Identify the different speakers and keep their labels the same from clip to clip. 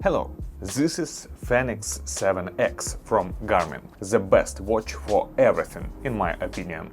Speaker 1: Hello, this is Fenix 7X from Garmin, the best watch for everything, in my opinion.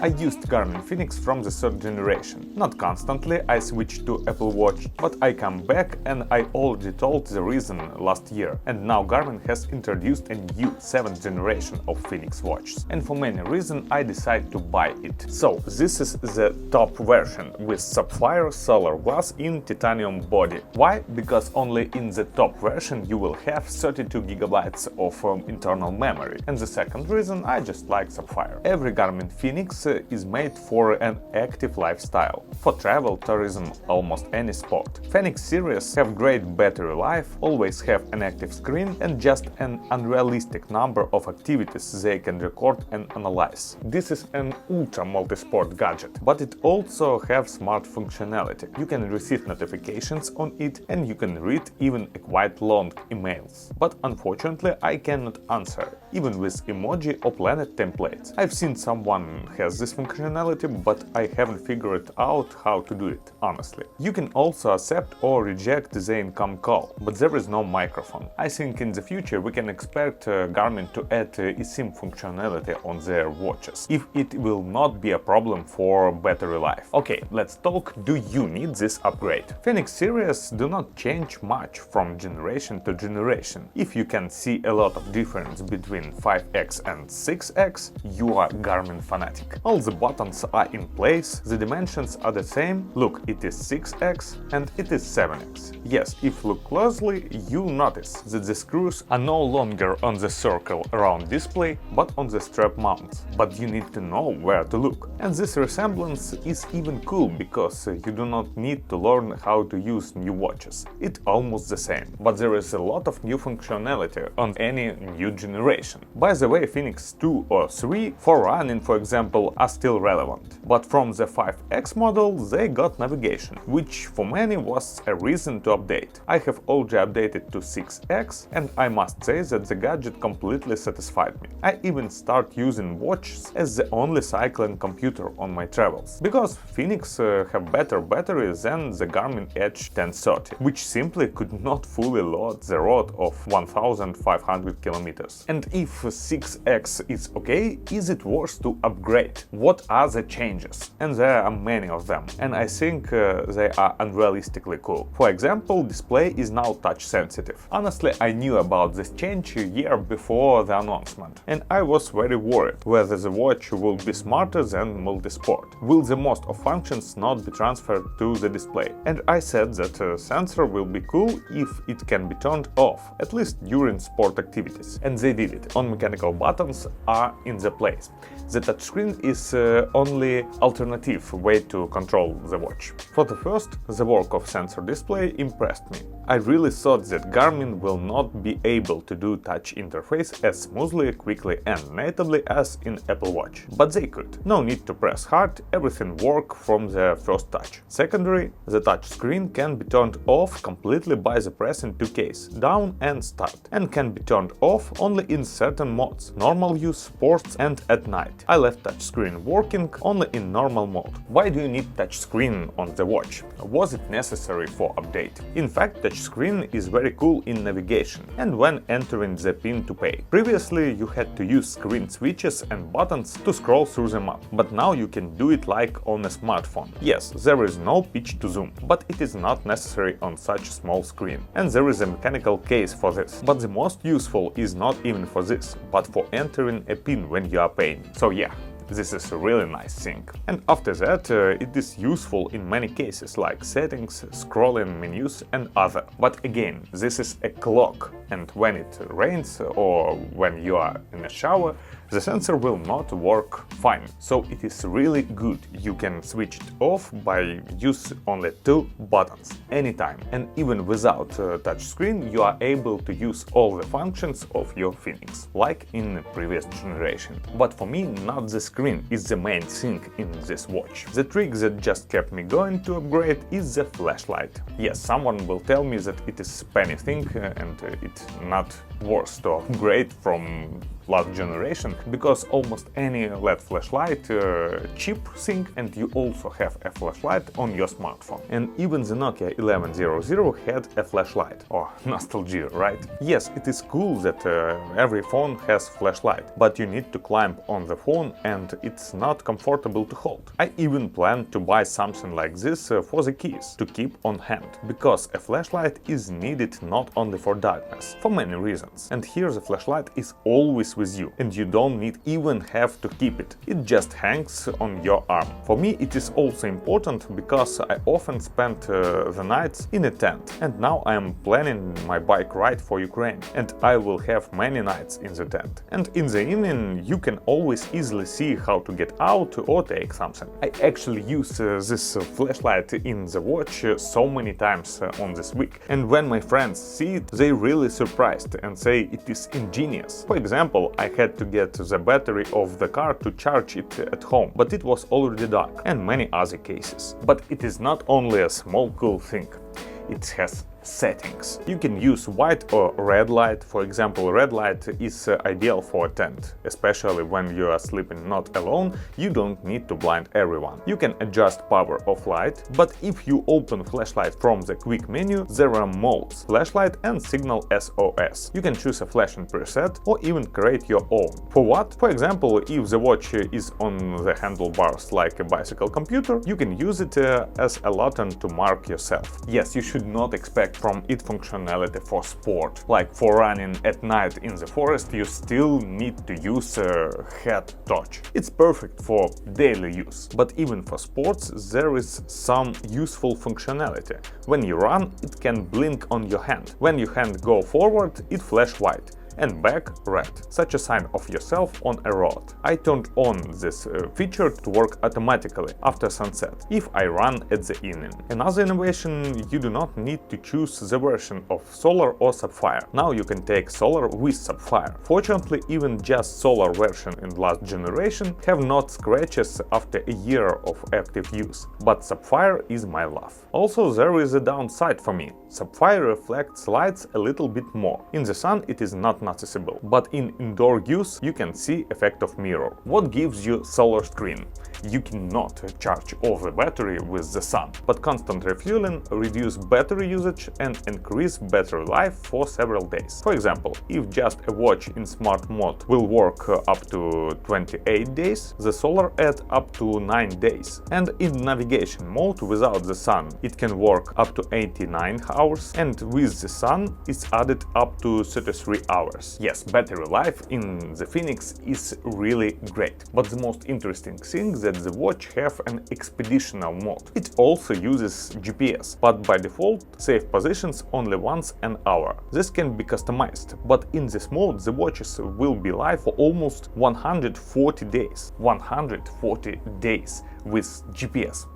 Speaker 1: I used Garmin Fenix from the third generation. Not constantly, I switched to Apple Watch, but I come back and I already told the reason last year. And now Garmin has introduced a new 7th generation of Fenix watches. And for many reasons I decided to buy it. So this is the top version with Saphire Solar glass in titanium body. Why? Because only in the top version you will have 32 GB of internal memory. And the second reason, I just like Saphire. Every Garmin Fenix is made for an active lifestyle, for travel, tourism, almost any sport. Fenix series have great battery life, always have an active screen and just an unrealistic number of activities they can record and analyze. This is an ultra multi-sport gadget, but it also has smart functionality. You can receive notifications on it and you can read even quite long emails. But unfortunately I cannot answer, even with emoji or planet templates. I've seen someone has this functionality, but I haven't figured out how to do it, honestly. You can also accept or reject the incoming call, but there is no microphone. I think in the future we can expect Garmin to add eSIM functionality on their watches, if it will not be a problem for battery life. Okay, let's talk, do you need this upgrade? Fenix series do not change much from generation to generation. If you can see a lot of difference between 5X and 6X, you are Garmin fanatic. All the buttons are in place, the dimensions are the same. Look, it is 6X and it is 7X. Yes, if look closely, you notice that the screws are no longer on the circle around display, but on the strap mounts. But you need to know where to look. And this resemblance is even cool, because you do not need to learn how to use new watches. It's almost the same. But there is a lot of new functionality on any new generation. By the way, Fenix 2 or 3 for running, for example, are still relevant. But from the 5X model they got navigation, which for many was a reason to update. I have already updated to 6X and I must say that the gadget completely satisfied me. I even start using watches as the only cycling computer on my travels, because Fenix have better battery than the Garmin Edge 1030, which simply could not fully load the road of 1500 kilometers. And if 6X is okay, is it worth to upgrade? What are the changes? And there are many of them, and I think they are unrealistically cool. For example, display is now touch sensitive. Honestly, I knew about this change a year before the announcement, and I was very worried whether the watch will be smarter than multisport. Will the most of functions not be transferred to the display? And I said that a sensor will be cool if it can be turned off, at least during sport activities. And they did it. On mechanical buttons are in the place. The touchscreen is only alternative way to control the watch. For the first, the work of sensor display impressed me. I really thought that Garmin will not be able to do touch interface as smoothly, quickly and natively as in Apple Watch. But they could. No need to press hard, everything worked from the first touch. Secondary, the touch screen can be turned off completely by the pressing two keys, down and start, and can be turned off only in certain modes, normal use, sports and at night. I left touch screen working only in normal mode. Why do you need touch screen on the watch? Was it necessary for update? In fact, touch screen is very cool in navigation and when entering the pin to pay. Previously you had to use screen switches and buttons to scroll through the map, but now you can do it like on a smartphone. Yes, there is no pitch to zoom, but it is not necessary on such a small screen. And there is a mechanical case for this. But the most useful is not even for this, but for entering a pin when you are paying. So yeah, this is a really nice thing. And after that, it is useful in many cases like settings, scrolling menus and other. But again, this is a clock, and when it rains or when you are in a shower, the sensor will not work fine. So it is really good. You can switch it off by use only two buttons anytime. And even without touch screen, you are able to use all the functions of your Fenix, like in the previous generation. But for me, not the screen is the main thing in this watch. The trick that just kept me going to upgrade is the flashlight. Yes, someone will tell me that it is a penny thing and it's not worth to upgrade from last generation, because almost any LED flashlight cheap thing, and you also have a flashlight on your smartphone. And even the Nokia 1100 had a flashlight. Oh, nostalgia, right? Yes, it is cool that every phone has flashlight, but you need to climb on the phone and it's not comfortable to hold. I even plan to buy something like this for the keys, to keep on hand, because a flashlight is needed not only for darkness, for many reasons. And here the flashlight is always with you, and you don't need even have to keep it. It just hangs on your arm. For me it is also important because I often spend the nights in a tent, and now I am planning my bike ride for Ukraine, and I will have many nights in the tent. And in the evening you can always easily see how to get out or take something. I actually use this flashlight in the watch so many times on this week, and when my friends see it, they really surprised and say it is ingenious. For example, I had to get the battery of the car to charge it at home, but it was already dark, and many other cases. But it is not only a small cool thing, it has settings. You can use white or red light. For example, red light is ideal for a tent, especially when you are sleeping not alone. You don't need to blind everyone. You can adjust power of light, but if you open flashlight from the quick menu, there are modes: flashlight and signal SOS. You can choose a flashing preset or even create your own. For what? For example, if the watch is on the handlebars like a bicycle computer, you can use it as a lantern to mark yourself. Yes, you should not expect from it functionality for sport. Like for running at night in the forest, you still need to use a head torch. It's perfect for daily use. But even for sports, there is some useful functionality. When you run, it can blink on your hand. When your hand go forward, it flash white, and back red, such a sign of yourself on a road. I turned on this feature to work automatically after sunset, if I run at the evening. Another innovation, you do not need to choose the version of Solar or Sapphire. Now you can take Solar with Sapphire. Fortunately, even just Solar version in last generation have not scratches after a year of active use, but Sapphire is my love. Also, there is a downside for me. Sapphire reflects lights a little bit more. In the sun it is not noticeable, but in indoor use you can see effect of mirror. What gives you solar screen? You cannot charge off the battery with the sun, but constant refueling reduce battery usage and increase battery life for several days. For example, if just a watch in smart mode will work up to 28 days, the solar add up to 9 days. And in navigation mode without the sun it can work up to 89 hours, and with the sun it's added up to 33 hours. Yes, battery life in the Fenix is really great, but the most interesting thing that the watch have an expeditional mode. It also uses GPS, but by default save positions only once an hour. This can be customized, but in this mode the watches will be live for almost 140 days. 140 days with GPS.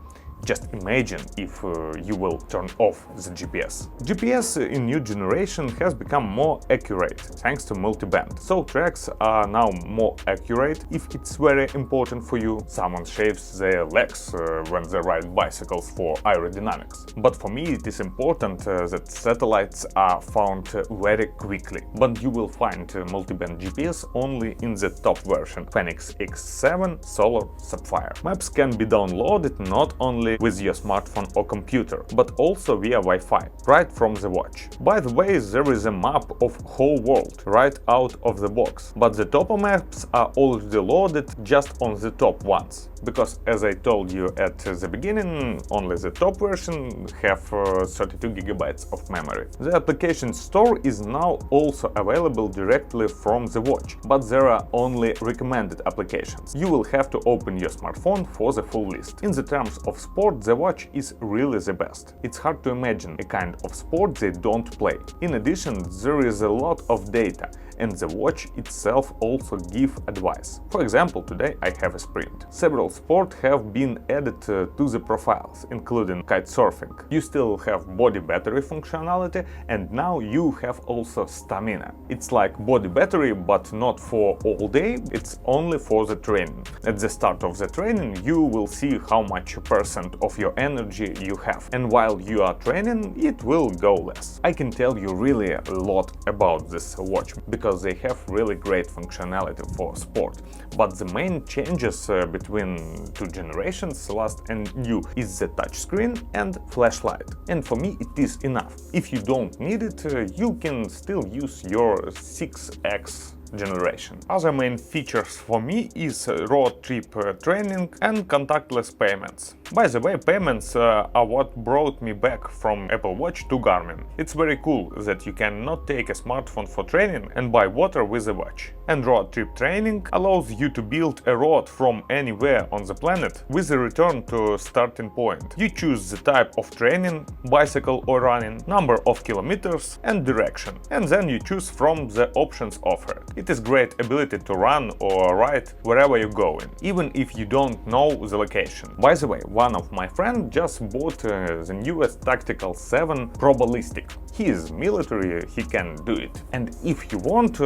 Speaker 1: Just imagine if you will turn off the GPS. GPS in new generation has become more accurate thanks to multiband, so tracks are now more accurate if it's very important for you. Someone shaves their legs when they ride bicycles for aerodynamics. But for me it is important that satellites are found very quickly. But you will find multiband GPS only in the top version Fenix X7 Solar Sapphire. Maps can be downloaded not only with your smartphone or computer, but also via Wi-Fi, right from the watch. By the way, there is a map of whole world right out of the box, but the topo maps are already loaded just on the top ones, because as I told you at the beginning, only the top version have 32 GB of memory. The application store is now also available directly from the watch, but there are only recommended applications. You will have to open your smartphone for the full list. In the terms of sport, the watch is really the best. It's hard to imagine a kind of sport they don't play. In addition, there is a lot of data, and the watch itself also give advice. For example, today I have a sprint. Several sports have been added to the profiles, including kitesurfing. You still have body battery functionality, and now you have also stamina. It's like body battery, but not for all day, it's only for the training. At the start of the training you will see how much % of your energy you have, and while you are training it will go less. I can tell you really a lot about this watch because they have really great functionality for sport, but the main changes between two generations, last and new, is the touchscreen and flashlight, and for me it is enough. If you don't need it, you can still use your 6X generation. Other main features for me is road trip training and contactless payments. By the way, payments are what brought me back from Apple Watch to Garmin. It's very cool that you cannot take a smartphone for training and buy water with a watch. And road trip training allows you to build a road from anywhere on the planet with a return to starting point. You choose the type of training, bicycle or running, number of kilometers and direction, and then you choose from the options offered. It is great ability to run or ride wherever you're going, even if you don't know the location. By the way, one of my friends just bought the newest Tactical 7 Pro Ballistic. He is military, he can do it. And if you want,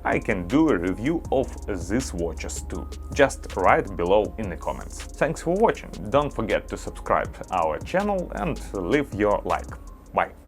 Speaker 1: I can do a review of these watches too. Just write below in the comments. Thanks for watching, don't forget to subscribe our channel and leave your like. Bye!